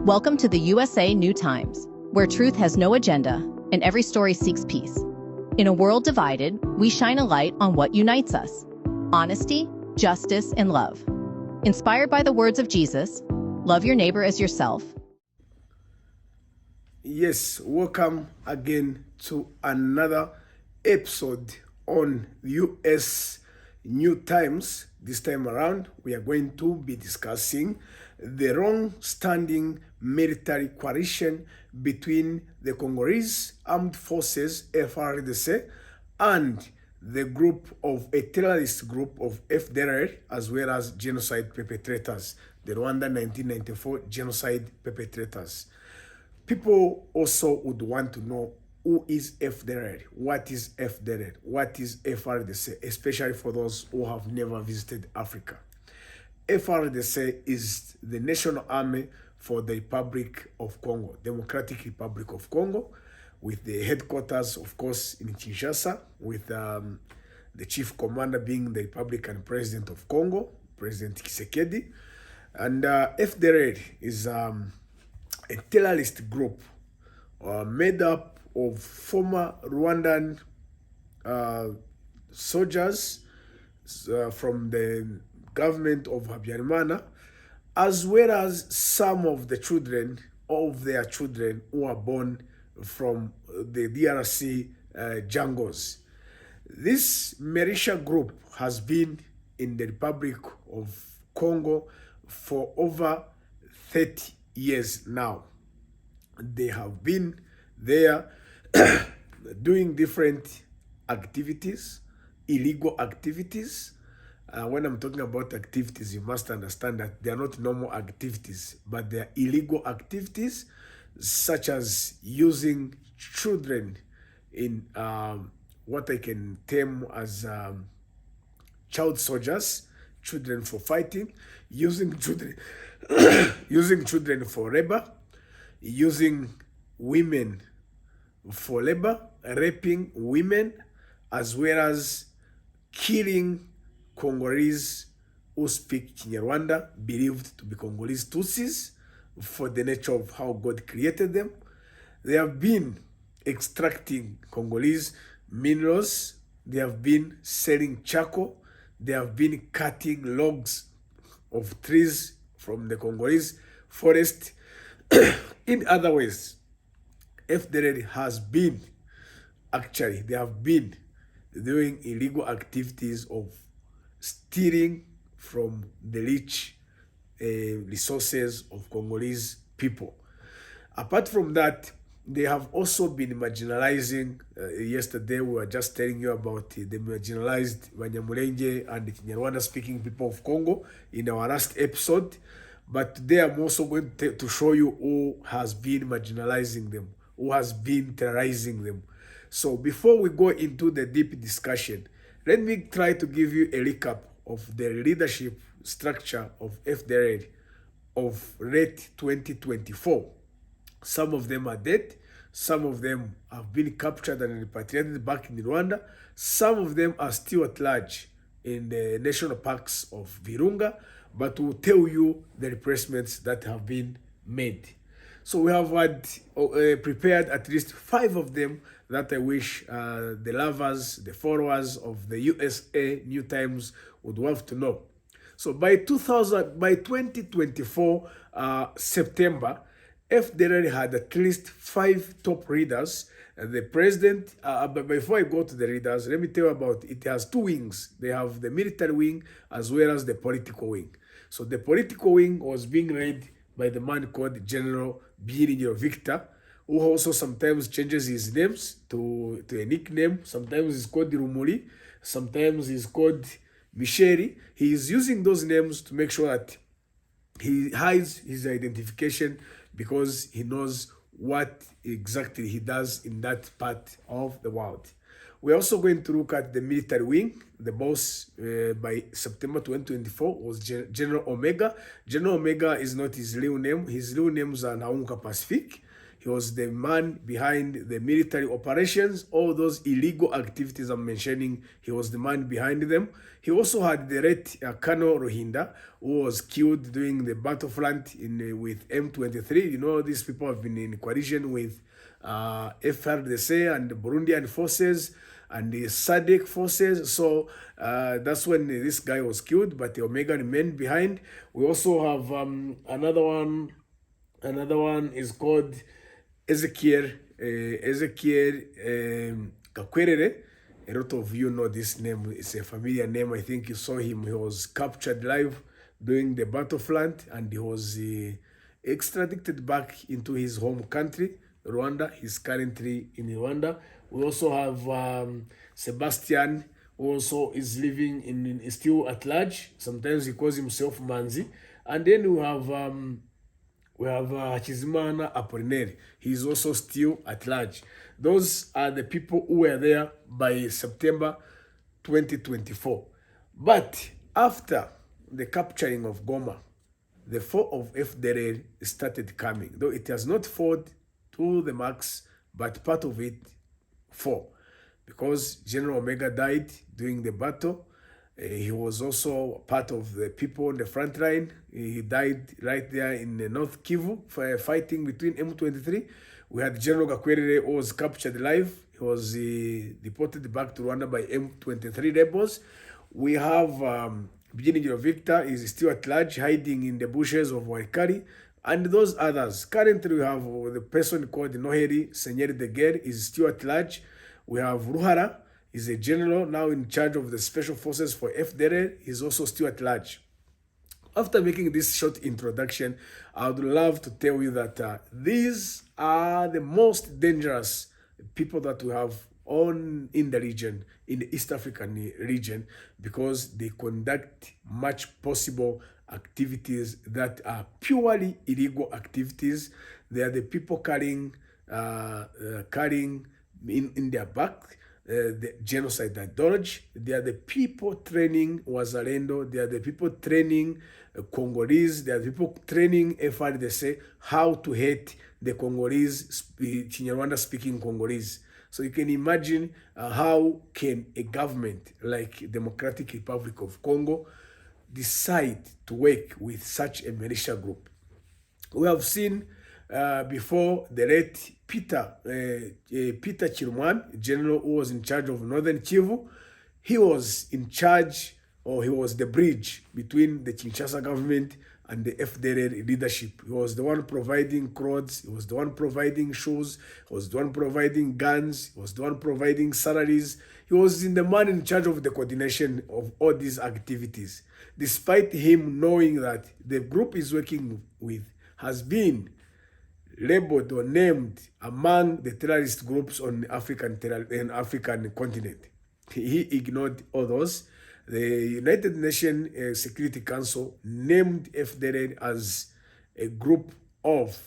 Welcome to the USA New Times, where truth has no agenda and every story seeks peace. In a world divided, we shine a light on what unites us: honesty, justice, and love. Inspired by the words of Jesus, love your neighbor as yourself. Yes, welcome again to another episode on US New Times. This time around, we are going to be discussing the long-standing military coalition between the Congolese Armed Forces, FARDC, and the group of a terrorist group of FDLR, as well as genocide perpetrators, the Rwanda 1994 genocide perpetrators. People also would want to know who is FDLR, what is FDLR, what is FARDC, especially for those who have never visited Africa. FARDC is the national army for the Republic of Congo, Democratic Republic of Congo, with the headquarters, of course, in Kinshasa, with the chief commander being the Republican President of Congo, President Tshisekedi. And FDLR is a terrorist group made up of former Rwandan soldiers from the government of Habyarimana, as well as some of the children of their children who are born from the DRC jungles. This militia group has been in the Republic of Congo for over 30 years now. They have been there doing different activities, illegal activities. When I'm talking about activities, you must understand that they are not normal activities, but they are illegal activities, such as using children in what I can term as child soldiers, children for fighting, using children, using children for labor, using women for labor, raping women, as well as killing Congolese who speak Kinyarwanda, believed to be Congolese Tutsis, for the nature of how God created them. They have been extracting Congolese minerals. They have been selling charcoal. They have been cutting logs of trees from the Congolese forest. In other ways, FDLR has been, actually, they have been doing illegal activities of stealing from the rich resources of Congolese people. Apart from that, they have also been marginalizing. Yesterday, we were just telling you about the marginalized Banyamulenge and the Kinyarwanda-speaking people of Congo in our last episode. But today, I'm also going to show you who has been marginalizing them, who has been terrorizing them. So before we go into the deep discussion, let me try to give you a recap of the leadership structure of FDLR of late 2024. Some of them are dead. Some of them have been captured and repatriated back in Rwanda. Some of them are still at large in the national parks of Virunga, but we'll tell you the replacements that have been made. So we have had prepared at least 5 of them that I wish the lovers, the followers of the USA New Times would love to know. So by 2024 September, FDLR had at least 5 top leaders. The president, but before I go to the leaders, let me tell you about it. It has 2 wings. They have the military wing as well as the political wing. So the political wing was being led by the man called General Biringiro Victor, who also sometimes changes his names to a nickname. Sometimes he's called Rumuri, sometimes he's called Misheri. He is using those names to make sure that he hides his identification, because he knows what exactly he does in that part of the world. We're also going to look at the military wing. The boss by September 2024 was General Omega. General Omega is not his real name. His real names are Naunka Pacific. He was the man behind the military operations. All those illegal activities I'm mentioning, he was the man behind them. He also had the late Colonel Rohinda, who was killed during the battlefront with M23. You know, these people have been in coalition with FARDC and the Burundian forces and the SADC forces. So that's when this guy was killed, but the Omega remained behind. We also have another one. Another one is called Ezekiel Kakwerere. A lot of you know this name. It's a familiar name. I think you saw him. He was captured live during the battlefront, and he was extradited back into his home country, Rwanda. He's currently in Rwanda. We also have Sebastian, who also is living in still at large. Sometimes he calls himself Manzi. And then we have Hakizimana Apollinaire. He's also still at large. Those are the people who were there by September 2024. But after the capturing of Goma, the fall of FDLR started coming. Though it has not fought to the max, but part of it fell. Because General Omega died during the battle. He was also part of the people on the front line. He died right there in the North Kivu, fighting between M23. We had General Gakwerere, who was captured alive. He was deported back to Rwanda by M23 rebels. We have Byiringiro Victor is still at large, hiding in the bushes of Waikari. And those others. Currently, we have the person called Noheri Senyeri de Guerre is still at large. We have Ruhara. He's a general now in charge of the special forces for FDLR. He's also still at large. After making this short introduction, I would love to tell you that these are the most dangerous people that we have in the region, in the East African region, because they conduct much possible activities that are purely illegal activities. They are the people carrying in their back the genocide ideology. They are the people training Wazalendo. They are the people training Congolese. They are the people training FARDC how to hate the Congolese, Kinyarwanda speaking Congolese. So you can imagine how can a government like Democratic Republic of Congo decide to work with such a militia group. We have seen before the late Peter Chirumwami, general who was in charge of Northern Kivu. He was in charge, or he was the bridge between the Kinshasa government and the FDLR leadership. He was the one providing clothes, he was the one providing shoes, he was the one providing guns, he was the one providing salaries. He was the man in charge of the coordination of all these activities. Despite him knowing that the group he's working with has been labeled or named among the terrorist groups on the African continent, he ignored all those. The United Nations Security Council named FDLR as a group of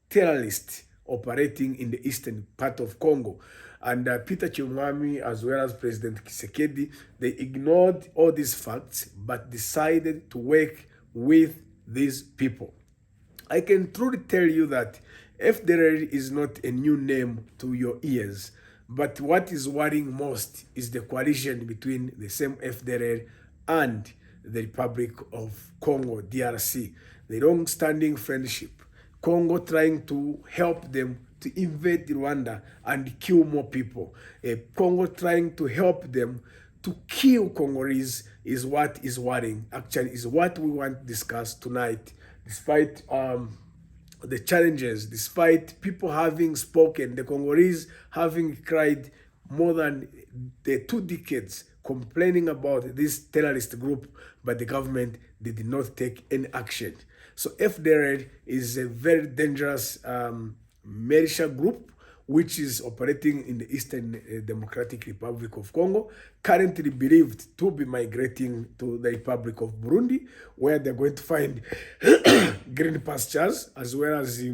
terrorists operating in the eastern part of Congo. And Peter Chirumwami, as well as President Tshisekedi, they ignored all these facts but decided to work with these people. I can truly tell you that FDLR is not a new name to your ears. But what is worrying most is the coalition between the same FDLR and the Republic of Congo, DRC. The long-standing friendship. Congo trying to help them to invade Rwanda and kill more people. Congo trying to help them to kill Congolese is what is worrying. Actually, is what we want to discuss tonight. Despite the challenges, despite people having spoken, the Congolese having cried more than the 2 decades complaining about this terrorist group, but the government did not take any action. So FDLR is a very dangerous militia group which is operating in the Eastern Democratic Republic of Congo, currently believed to be migrating to the Republic of Burundi, where they're going to find green pastures, as well as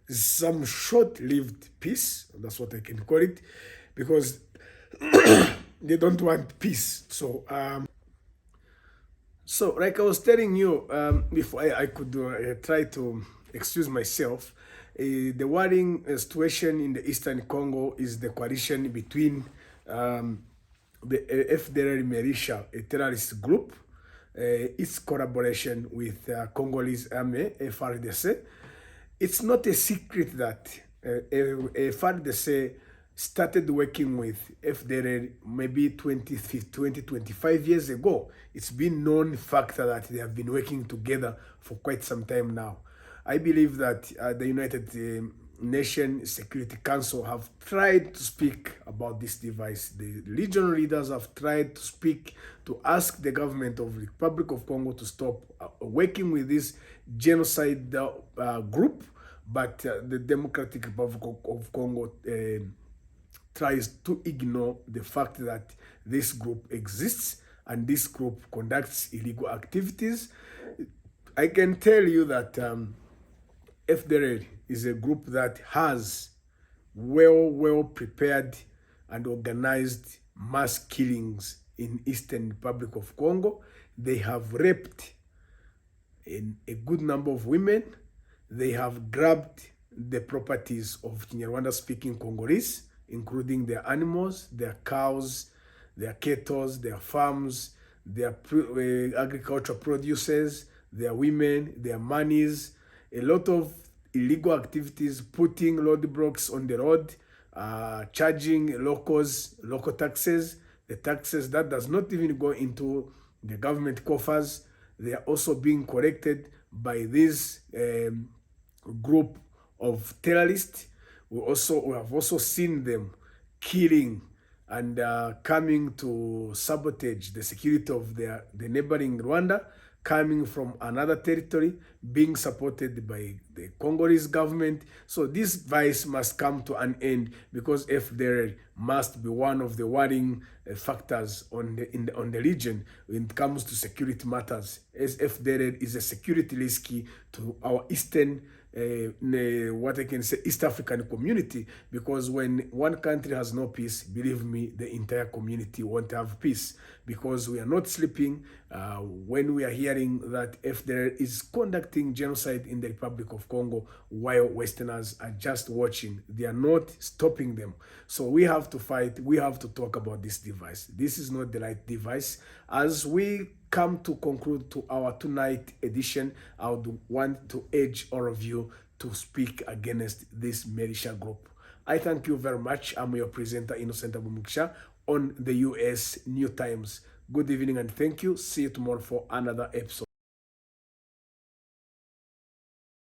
some short-lived peace. That's what I can call it, because they don't want peace. So like I was telling you before, I could try to excuse myself, the warring situation in the Eastern Congo is the coalition between the FDLR militia, a terrorist group, its collaboration with Congolese army, FARDC. It's not a secret that FARDC started working with FDLR maybe 25 years ago. It's been known fact that they have been working together for quite some time now. I believe that the United Nations Security Council have tried to speak about this device. The regional leaders have tried to speak to ask the government of the Republic of Congo to stop working with this genocide group, but the Democratic Republic of Congo tries to ignore the fact that this group exists and this group conducts illegal activities. I can tell you that FDLR is a group that has well prepared and organized mass killings in Eastern Republic of Congo. They have raped a good number of women. They have grabbed the properties of Kinyarwanda-speaking Congolese, including their animals, their cows, their cattle, their farms, their agricultural produces, their women, their monies, a lot of illegal activities, putting roadblocks on the road, charging local taxes, the taxes that does not even go into the government coffers. They are also being collected by this group of terrorists. We have also seen them killing and coming to sabotage the security of the neighboring Rwanda, coming from another territory, being supported by the Congolese government. So this vice must come to an end, because FDLR must be one of the worrying factors on the region when it comes to security matters, as FDLR is a security risk to our eastern what I can say, East African community, because when one country has no peace, believe me, the entire community won't have peace, because we are not sleeping when we are hearing that FDLR is conducting genocide in the Republic of Congo while Westerners are just watching. They are not stopping them. So we have to fight. We have to talk about this device. This is not the right device. As we come to conclude to our tonight edition, I would want to urge all of you to speak against this militia group. I thank you very much. I'm your presenter, Innocent Abumugisha, on the US New Times. Good evening and thank you. See you tomorrow for another episode.